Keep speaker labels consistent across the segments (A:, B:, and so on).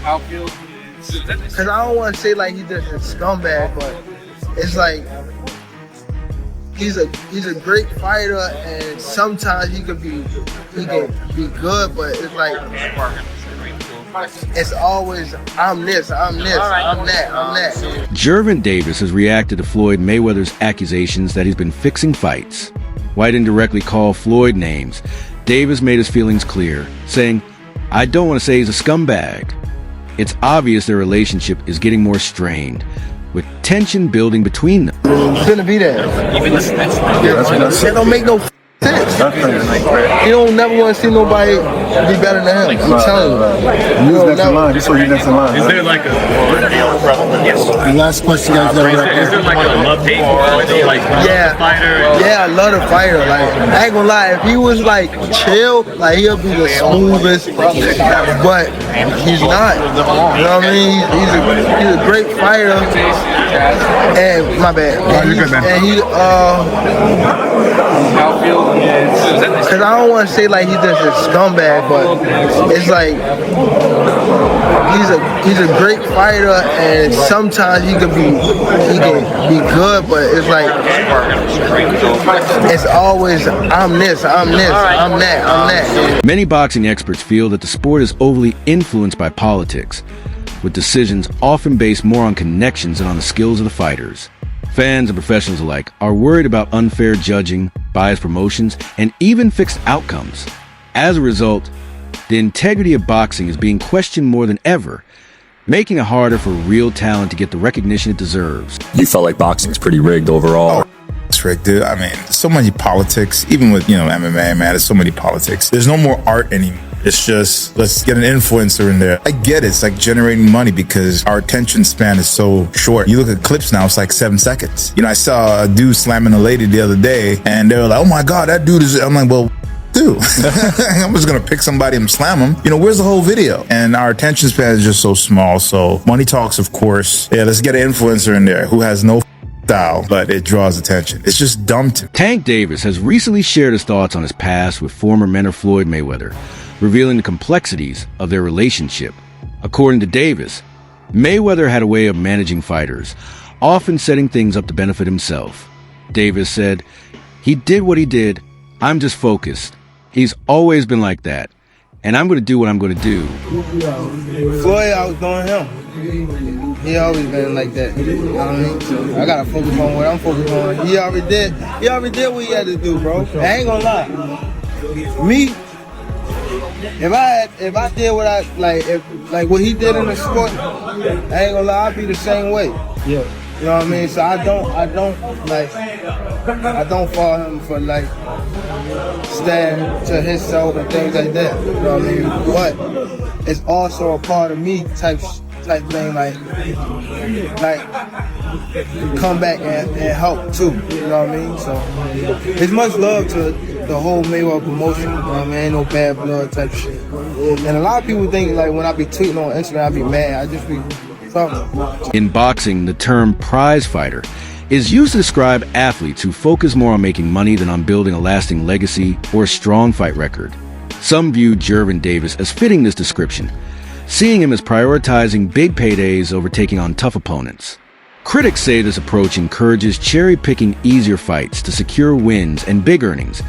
A: Because I don't want to say like he's just a scumbag, but it's like he's a great fighter, and sometimes he can be good, but it's like it's always I'm this, I'm that.
B: Gervonta Davis has reacted to Floyd Mayweather's accusations that he's been fixing fights. While he didn't directly call Floyd names, Davis made his feelings clear, saying, "I don't want to say he's a scumbag." It's obvious their relationship is getting more strained, with tension building between them.
A: Shouldn't be there. That don't make no sense. You don't never want to see nobody be better than him. I'm telling you.
C: Who's next in line? Just so you're next in line.
D: Is there like a
C: The last question, guys.
D: is there like a love-hate like fighter?
A: Yeah, I love the fighter. Like, I ain't gonna lie, if he was like chill, like he'll be the smoothest, but he's not. You know what I mean? He's a great fighter. And my bad. And he because I don't want to say like he's just a scumbag, but it's like he's a great fighter, and sometimes he can be good, but it's like it's always I'm this, I'm that.
B: Many boxing experts feel that the sport is overly influenced by politics, with decisions often based more on connections than on the skills of the fighters. Fans and professionals alike are worried about unfair judging, biased promotions, and even fixed outcomes. As a result, the integrity of boxing is being questioned more than ever, making it harder for real talent to get the recognition it deserves.
E: You felt like boxing's pretty rigged overall.
F: It's rigged, dude. I mean, so many politics, even with, MMA, man, there's so many politics. There's no more art anymore. It's just, let's get an influencer in there. I get it. It's like generating money because our attention span is so short. You look at clips now, it's like 7 seconds. I saw a dude slamming a lady the other day, and they were like, oh my God, that dude is, I'm like, well, dude, I'm just gonna pick somebody and slam them. Where's the whole video? And our attention span is just so small. So money talks, of course. Yeah, let's get an influencer in there who has no style, but it draws attention. It's just dumb to me.
B: Tank Davis has recently shared his thoughts on his past with former mentor Floyd Mayweather, revealing the complexities of their relationship. According to Davis, Mayweather had a way of managing fighters, often setting things up to benefit himself. Davis said, "He did what he did. I'm just focused. He's always been like that, and I'm going to do what I'm going to do."
A: Floyd outdoing him. He always been like that. You know what I mean? So I gotta focus on what I'm focused on. He already did what he had to do, bro. I ain't gonna lie. Me, if I did what I like what he did in the sport, I ain't gonna lie, I'd be the same way. Yeah. You know what I mean? So I don't follow him for stand to himself and things like that. You know what I mean? But it's also a part of me type thing, like come back and help too. You know what I mean? So it's much love to the whole Mayweather promotion. You know what I mean? Ain't no bad blood type shit. And a lot of people think when I be tweeting on Instagram, I be mad. I just be talking.
B: In boxing, the term prize fighter is used to describe athletes who focus more on making money than on building a lasting legacy or a strong fight record. Some view Gervonta Davis as fitting this description, seeing him as prioritizing big paydays over taking on tough opponents. Critics say this approach encourages cherry-picking easier fights to secure wins and big earnings,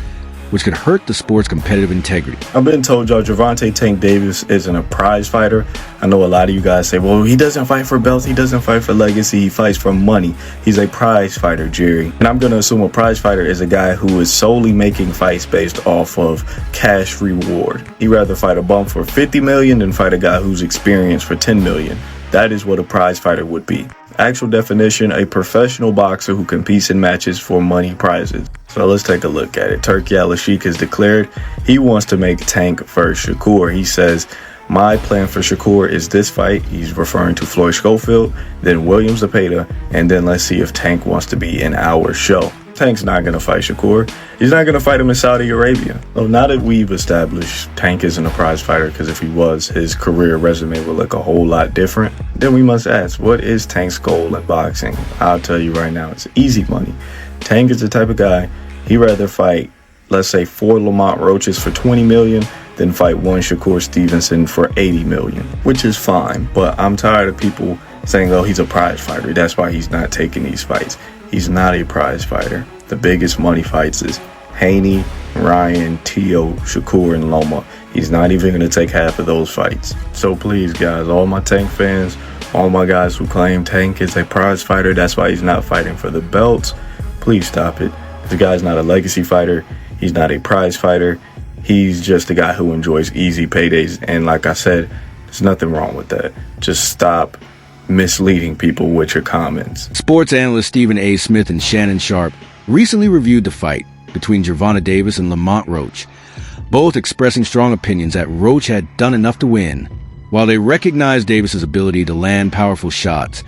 B: which could hurt the sport's competitive integrity.
G: I've been told y'all Gervonta Tank Davis isn't a prize fighter. I know a lot of you guys say, well, he doesn't fight for belts, he doesn't fight for legacy, he fights for money. He's a prize fighter, Jerry. And I'm gonna assume a prize fighter is a guy who is solely making fights based off of cash reward. He'd rather fight a bum for 50 million than fight a guy who's experienced for 10 million. That is what a prize fighter would be. Actual definition, a professional boxer who competes in matches for money prizes. So let's take a look at it. Turki Al-Sheikh has declared he wants to make Tank versus Shakur. He says, my plan for Shakur is this fight. He's referring to Floyd Schofield, then Williams Zepeda, and then let's see if Tank wants to be in our show. Tank's not going to fight Shakur. He's not going to fight him in Saudi Arabia. So now that we've established Tank isn't a prize fighter, because if he was, his career resume would look a whole lot different, then we must ask, what is Tank's goal in boxing? I'll tell you right now, it's easy money. Tank is the type of guy, he'd rather fight, let's say, 4 Lamont Roaches for 20 million than fight one Shakur Stevenson for 80 million, which is fine. But I'm tired of people saying, oh, he's a prize fighter. That's why he's not taking these fights. He's not a prize fighter. The biggest money fights is Haney, Ryan, Tio, Shakur, and Loma. He's not even going to take half of those fights. So please, guys, all my Tank fans, all my guys who claim Tank is a prize fighter, that's why he's not fighting for the belts, please stop it. The guy's not a legacy fighter. He's not a prize fighter. He's just a guy who enjoys easy paydays. And like I said, there's nothing wrong with that. Just stop misleading people with your comments.
B: Sports analysts Stephen A. Smith and Shannon Sharp recently reviewed the fight between Gervonta Davis and Lamont Roach, both expressing strong opinions that Roach had done enough to win. While they recognized Davis's ability to land powerful shots,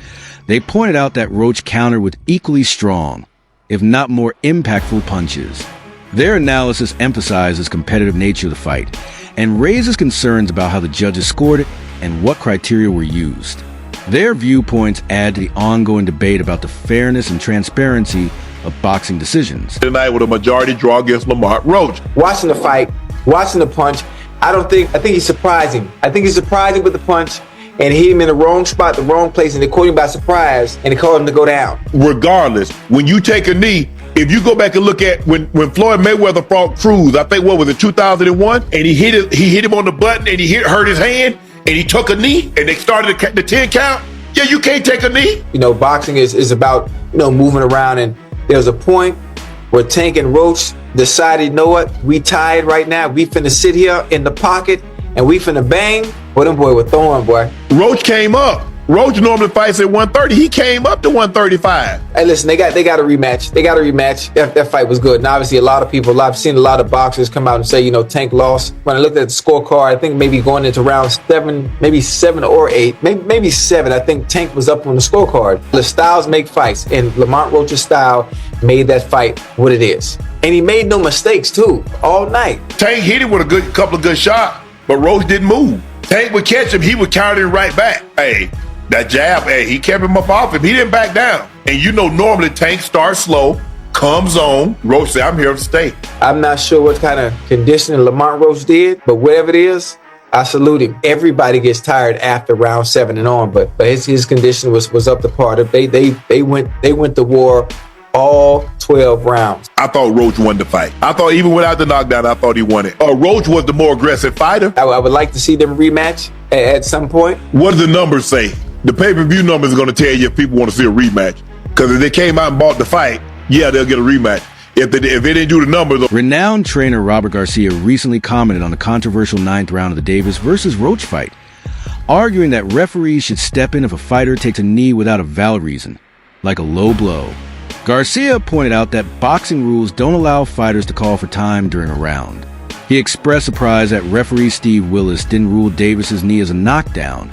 B: they pointed out that Roach countered with equally strong, if not more impactful punches. Their analysis emphasizes the competitive nature of the fight and raises concerns about how the judges scored it and what criteria were used. Their viewpoints add to the ongoing debate about the fairness and transparency of boxing decisions.
H: Tonight with a majority draw against Lamont Roach.
I: Watching the fight, watching the punch, I think he's surprising. I think he's surprising with the punch and hit him in the wrong spot, the wrong place, and they caught him by surprise and they called him to go down.
H: Regardless, when you take a knee, if you go back and look at when Floyd Mayweather fought Cruz, I think what was it, 2001, and he hit him on the button and hurt his hand and he took a knee and they started the 10 count. Yeah, you can't take a knee.
I: You know, boxing is about, moving around, and there's a point where Tank and Roach decided, you know what, we tied right now. We finna sit here in the pocket and we finna bang. Boy, them boy were throwing, boy.
H: Roach came up. Roach normally fights at 130. He came up to 135.
I: Hey, listen, they got a rematch. They got a rematch. That fight was good. And obviously, I've seen a lot of boxers come out and say, Tank lost. When I looked at the scorecard, I think maybe going into round 7, maybe 7 or 8, maybe 7, I think Tank was up on the scorecard. The styles make fights, and Lamont Roach's style made that fight what it is. And he made no mistakes, too, all night.
H: Tank hit him with a couple of good shots, but Roach didn't move. Tank would catch him, he would counter him right back. Hey, that jab, he kept him up off him. He didn't back down. And normally Tank starts slow, comes on. Roach said, I'm here to stay.
I: I'm not sure what kind of conditioning Lamont Roach did, but whatever it is, I salute him. Everybody gets tired after round 7 and on, but his conditioning was up to par. They went to war all 12 rounds.
H: I thought Roach won the fight. I thought even without the knockdown, I thought he won it. Roach was the more aggressive fighter.
I: I would like to see them rematch at some point.
H: What do the numbers say? The pay-per-view numbers are going to tell you if people want to see a rematch. Because if they came out and bought the fight, yeah, they'll get a rematch. If they didn't do the numbers.
B: Renowned trainer Robert Garcia recently commented on the controversial 9th round of the Davis versus Roach fight, arguing that referees should step in if a fighter takes a knee without a valid reason, like a low blow. Garcia pointed out that boxing rules don't allow fighters to call for time during a round. He expressed surprise that referee Steve Willis didn't rule Davis's knee as a knockdown,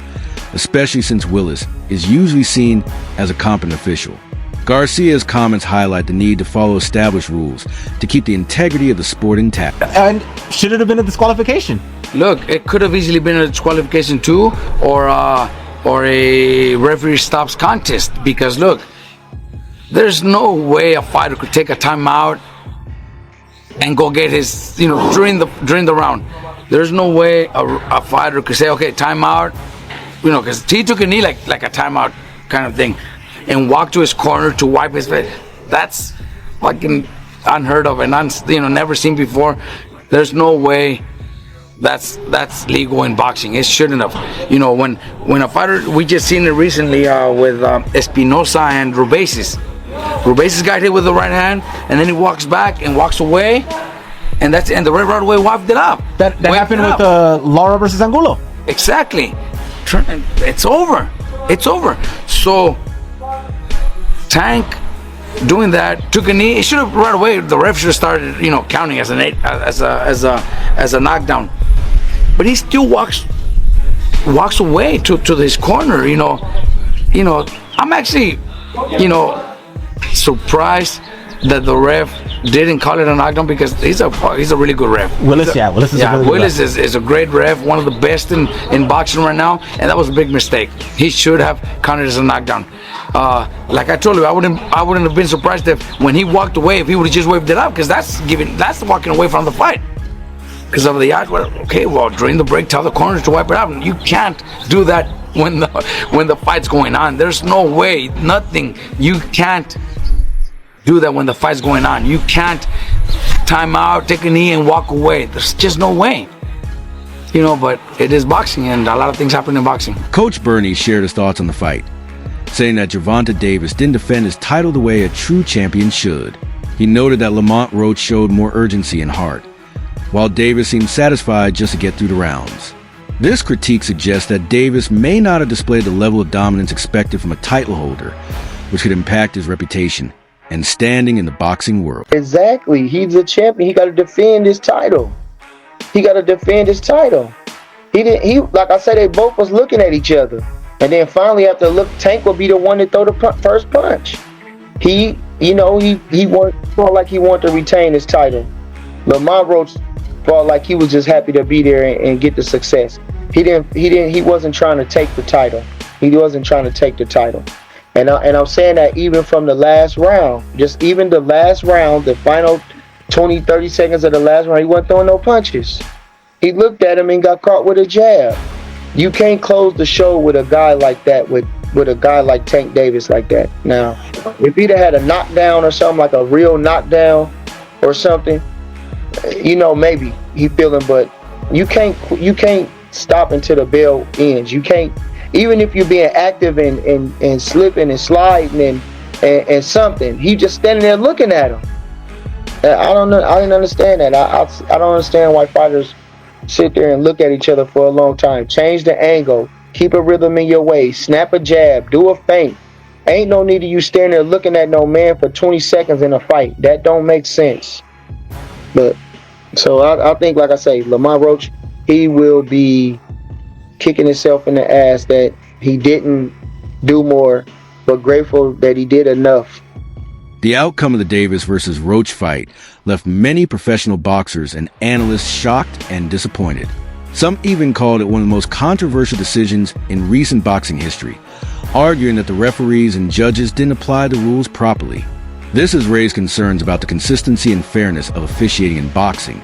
B: especially since Willis is usually seen as a competent official. Garcia's comments highlight the need to follow established rules to keep the integrity of the sport intact.
J: And should it have been a disqualification?
K: Look, it could have easily been a disqualification too, or a referee stops contest, because look, there's no way a fighter could take a timeout and go get his, during the round. There's no way a fighter could say, okay, timeout, because he took a knee like a timeout kind of thing, and walk to his corner to wipe his face. That's fucking unheard of and never seen before. There's no way that's legal in boxing. It shouldn't have. When a fighter, we just seen it recently with Espinosa and Rubesis. Rubesis got hit with the right hand, and then he walks back and walks away, and the red right away wiped it up.
J: That happened with Lara versus Angulo.
K: Exactly. It's over. It's over. So Tank doing that, took a knee. It should have right away. The ref should have started, counting as a knockdown. But he still walks away to his corner. I'm actually, surprised that the ref didn't call it a knockdown, because he's a really good ref.
J: Willis is a really good ref.
K: is a great ref, one of the best in boxing right now, and that was a big mistake. He should have counted as a knockdown. Like I told you, I wouldn't have been surprised if when he walked away, if he would have just waved it up, because that's walking away from the fight. because of the odds. Well, okay, well, during the break, tell the corners to wipe it out. You can't do that when the fight's going on. There's no way, nothing. You can't do that when the fight's going on. You can't time out, take a knee, and walk away. There's just no way. You know, but it is boxing, and a lot of things happen in boxing.
B: Coach Bernie shared his thoughts on the fight, saying that Gervonta Davis didn't defend his title the way a true champion should. He noted that Lamont Roach showed more urgency and heart, while Davis seemed satisfied just to get through the rounds. This critique suggests that Davis may not have displayed the level of dominance expected from a title holder, which could impact his reputation and standing in the boxing world.
A: Exactly. He's a champion. He got to defend his title. He got to defend his title. He like I said, they both was looking at each other. And then finally, after Tank will be the one to throw the first punch. He felt like he wanted to retain his title. Lamont Roach felt like he was just happy to be there and get the success. He wasn't trying to take the title. He wasn't trying to take the title. And I'm saying that even from the last round, just even the last round, the final 20, 30 seconds of the last round, he wasn't throwing no punches. He looked at him and got caught with a jab. You can't close the show with a guy like that, with a guy like Tank Davis like that. Now, if he'd have had a knockdown or something, like a real knockdown or something, maybe he feeling, but you can't stop until the bell ends. You can't, even if you're being active and slipping and sliding and something, he just standing there looking at him. I don't know. I didn't understand that. I don't understand why fighters sit there and look at each other for a long time. Change the angle. Keep a rhythm in your way. Snap a jab. Do a feint. Ain't no need of you standing there looking at no man for 20 seconds in a fight. That don't make sense. But so I think, like I say, Lamont Roach, he will be kicking himself in the ass that he didn't do more, but grateful that he did enough.
B: The outcome of the Davis versus Roach fight left many professional boxers and analysts shocked and disappointed. Some even called it one of the most controversial decisions in recent boxing history, arguing that the referees and judges didn't apply the rules properly. This has raised concerns about the consistency and fairness of officiating in boxing,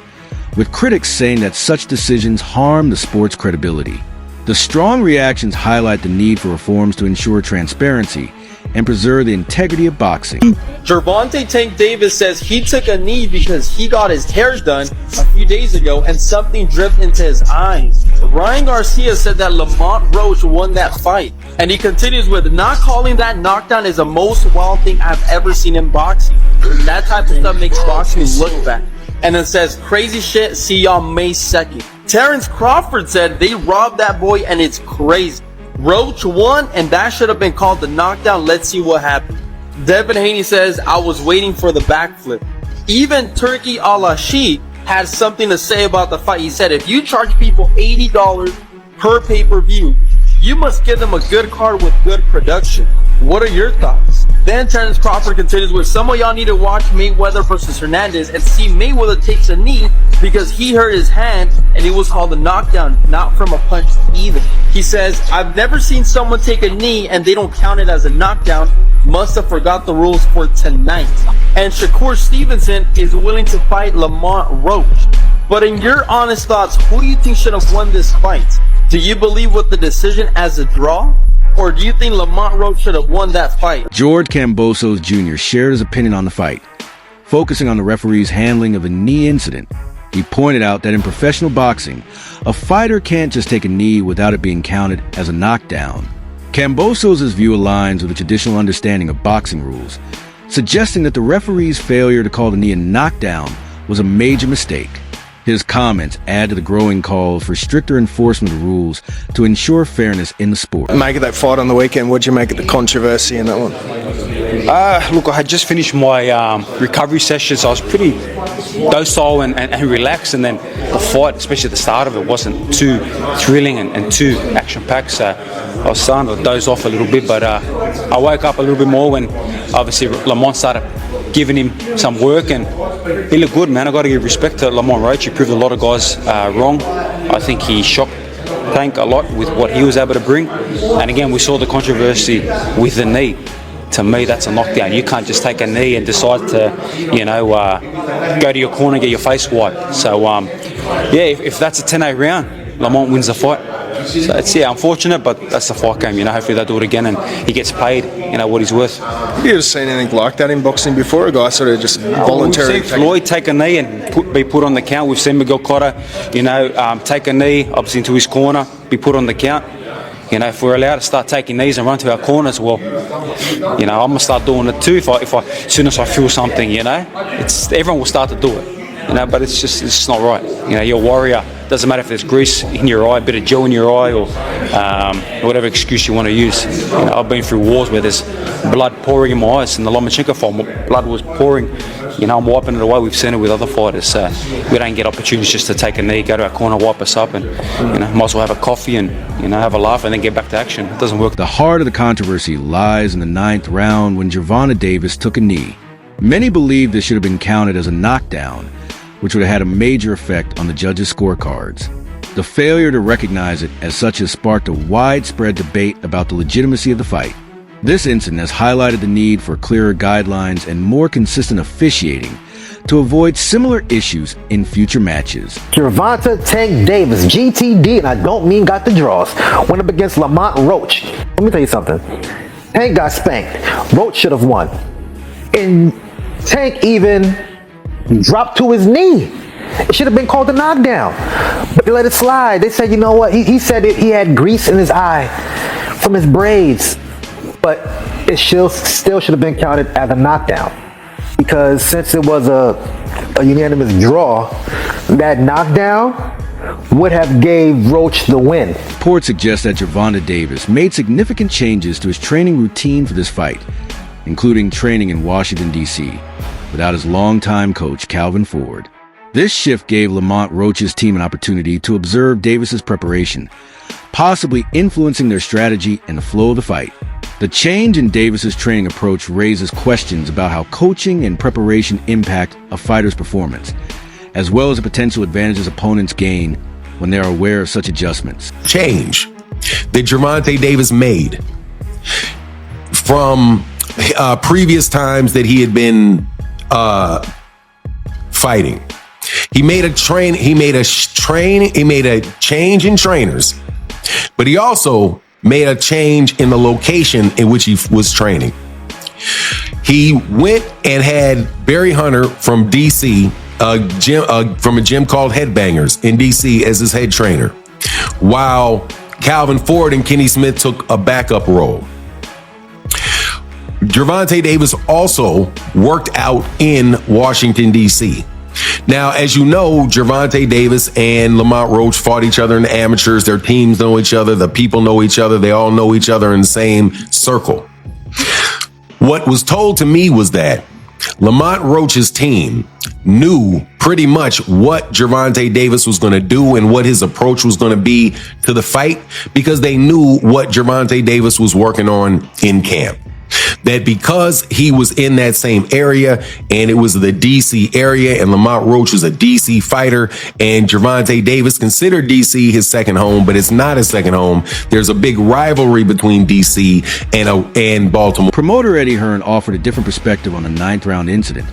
B: with critics saying that such decisions harm the sport's credibility. The strong reactions highlight the need for reforms to ensure transparency and preserve the integrity of boxing.
L: Gervonta Tank Davis says he took a knee because he got his hair done a few days ago and something dripped into his eyes. Ryan Garcia said that Lamont Roach won that fight. And he continues with, not calling that knockdown is the most wild thing I've ever seen in boxing. That type of stuff makes boxing look bad. And then says, crazy shit, see y'all May 2nd. Terrence Crawford said they robbed that boy and it's crazy. Roach won, and that should have been called the knockdown. Let's see what happened. Devin Haney says, I was waiting for the backflip. Even Turkey Alashi had something to say about the fight. He said, if you charge people $80 per pay-per-view, you must give them a good card with good production. What are your thoughts? Then Terrence Crawford continues with, some of y'all need to watch Mayweather versus Hernandez and see Mayweather takes a knee because he hurt his hand and it was called a knockdown, not from a punch either. He says, I've never seen someone take a knee and they don't count it as a knockdown. Must have forgot the rules for tonight. And Shakur Stevenson is willing to fight Lamont Roach. But in your honest thoughts, who do you think should have won this fight? Do you believe with the decision as a draw? Or do you think Lamont Roach should have won that fight?
B: George Kambosos Jr. shared his opinion on the fight, focusing on the referee's handling of a knee incident. He pointed out that in professional boxing, a fighter can't just take a knee without it being counted as a knockdown. Kambosos' view aligns with the traditional understanding of boxing rules, suggesting that the referee's failure to call the knee a knockdown was a major mistake. His comments add to the growing calls for stricter enforcement of rules to ensure fairness in the sport.
M: Make of that fight on the weekend, what do you make of the controversy in that one?
N: Look, I had just finished my recovery sessions. I was pretty docile and relaxed, and then the fight, especially at the start of it, wasn't too thrilling and too action-packed, so I was starting to doze off a little bit, but I woke up a little bit more when obviously Lamont started giving him some work, and he looked good, man. I got to give respect to Lamont Roach. He proved a lot of guys wrong. I think he shocked Tank a lot with what he was able to bring, and again we saw the controversy with the knee. To me, that's a knockdown. You can't just take a knee and decide to, go to your corner and get your face wiped. So yeah, if that's a 10-8 round, Lamont wins the fight. So it's unfortunate, but that's the fight game. Hopefully they do it again and he gets paid. What he's worth.
M: Have you ever seen anything like that in boxing before? A guy sort of just voluntarily.
N: We've seen Floyd take a knee and be put on the count. We've seen Miguel Cotto, take a knee, obviously into his corner, be put on the count. If we're allowed to start taking knees and run to our corners, well, I'm gonna start doing it too. If I as soon as I feel something, everyone will start to do it. But it's just not right. You're a warrior. Doesn't matter if there's grease in your eye, a bit of gel in your eye, or whatever excuse you want to use. I've been through wars where there's blood pouring in my eyes. In the Lomachenko fight, blood was pouring. I'm wiping it away. We've seen it with other fighters. We don't get opportunities just to take a knee, go to our corner, wipe us up, and might as well have a coffee and have a laugh and then get back to action. It doesn't work.
B: The heart of the controversy lies in the 9th round when Gervonta Davis took a knee. Many believe this should have been counted as a knockdown, which would have had a major effect on the judges' scorecards. The failure to recognize it as such has sparked a widespread debate about the legitimacy of the fight. This incident has highlighted the need for clearer guidelines and more consistent officiating to avoid similar issues in future matches.
O: Gervonta Tank Davis, GTD, and I don't mean got the draws, went up against Lamont Roach. Let me tell you something. Tank got spanked. Roach should have won. And Tank even dropped to his knee. It should have been called a knockdown. But they let it slide. They said, you know what? He said he had grease in his eye from his braids. But it still should have been counted as a knockdown. Because since it was a unanimous draw, that knockdown would have gave Roach the win.
B: Reports suggest that Gervonta Davis made significant changes to his training routine for this fight, including training in Washington, D.C., without his longtime coach, Calvin Ford. This shift gave Lamont Roach's team an opportunity to observe Davis's preparation, possibly influencing their strategy and the flow of the fight. The change in Davis's training approach raises questions about how coaching and preparation impact a fighter's performance, as well as the potential advantages opponents gain when they are aware of such adjustments.
P: Change that Gervonta Davis made from previous times that he had been fighting. He made a change in trainers, but he also made a change in the location in which he was training. He went and had Barry Hunter from DC, from a gym called Headbangers in DC, as his head trainer, while Calvin Ford and Kenny Smith took a backup role. Gervonta Davis also worked out in Washington, D.C. Now, as you know, Gervonta Davis and Lamont Roach fought each other in the amateurs. Their teams know each other. The people know each other. They all know each other in the same circle. What was told to me was that Lamont Roach's team knew pretty much what Gervonta Davis was going to do and what his approach was going to be to the fight, because they knew what Gervonta Davis was working on in camp. That because he was in that same area and it was the DC area and Lamont Roach was a DC fighter and Gervonta Davis considered DC his second home, but it's not his second home. There's a big rivalry between DC and Baltimore.
B: Promoter Eddie Hearn offered a different perspective on the 9th round incident,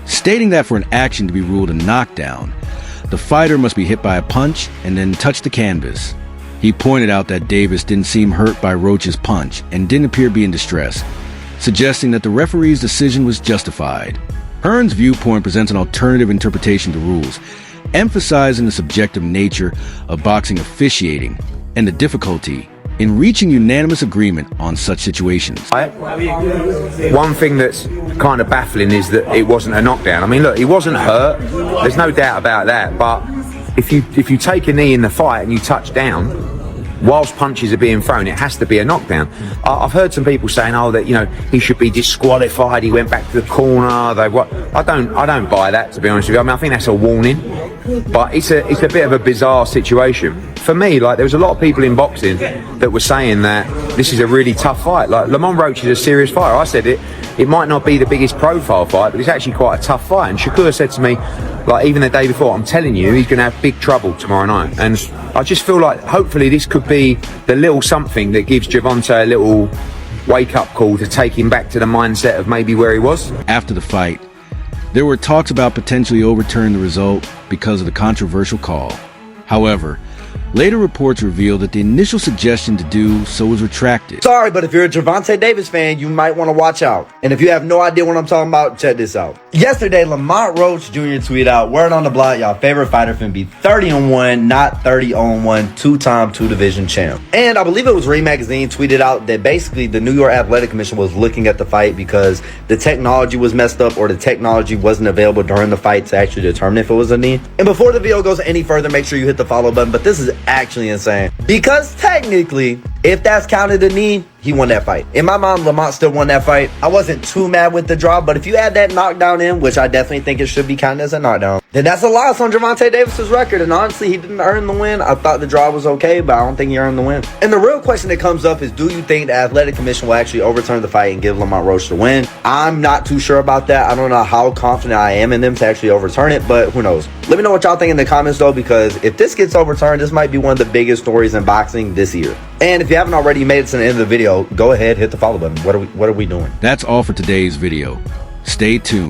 B: stating that for an action to be ruled a knockdown, the fighter must be hit by a punch and then touch the canvas. He pointed out that Davis didn't seem hurt by Roach's punch and didn't appear to be in distress, suggesting that the referee's decision was justified. Hearn's viewpoint presents an alternative interpretation to rules, emphasizing the subjective nature of boxing officiating and the difficulty in reaching unanimous agreement on such situations.
Q: One thing that's kind of baffling is that it wasn't a knockdown. I mean, look, he wasn't hurt. There's no doubt about that. But if you take a knee in the fight and you touch down, whilst punches are being thrown, it has to be a knockdown. I've heard some people saying, "Oh, that he should be disqualified. He went back to the corner." I don't buy that, to be honest with you. I mean, I think that's a warning, but it's a bit of a bizarre situation. For me, there was a lot of people in boxing that were saying that this is a really tough fight. Like, Lamont Roach is a serious fighter. I said it might not be the biggest profile fight, but it's actually quite a tough fight. And Shakur said to me, even the day before, "I'm telling you, he's going to have big trouble tomorrow night." And I just feel like hopefully this could be the little something that gives Gervonta a little wake-up call to take him back to the mindset of maybe where he was.
B: After the fight, There were talks about potentially overturning the result because of the controversial call. However, later reports revealed that the initial suggestion to do so was retracted.
R: Sorry, but if you're a Gervonta Davis fan, you might want to watch out. And if you have no idea what I'm talking about, check this out. Yesterday, Lamont Roach Jr. tweeted out, "Word on the block, y'all favorite fighter finna be 30-1, not 30-1, two-time two-division champ." And I believe it was Ring Magazine tweeted out that basically the New York Athletic Commission was looking at the fight because the technology was messed up or the technology wasn't available during the fight to actually determine if it was a knee. And before the video goes any further, make sure you hit the follow button. But this is actually insane because technically, if that's counted a knee, he won that fight. In my mind, Lamont still won that fight. I wasn't too mad with the draw, but if you add that knockdown in, which I definitely think it should be counted as a knockdown, then that's a loss on Gervonta Davis's record. And honestly, he didn't earn the win. I thought the draw was okay, but I don't think he earned the win. And the real question that comes up is, do you think the Athletic Commission will actually overturn the fight and give Lamont Roach the win? I'm not too sure about that. I don't know how confident I am in them to actually overturn it, but who knows? Let me know what y'all think in the comments though, because if this gets overturned, this might be one of the biggest stories in boxing this year. And if you haven't already made it to the end of the video, go ahead, hit the follow button. What are we doing?
B: That's all for today's video. Stay tuned.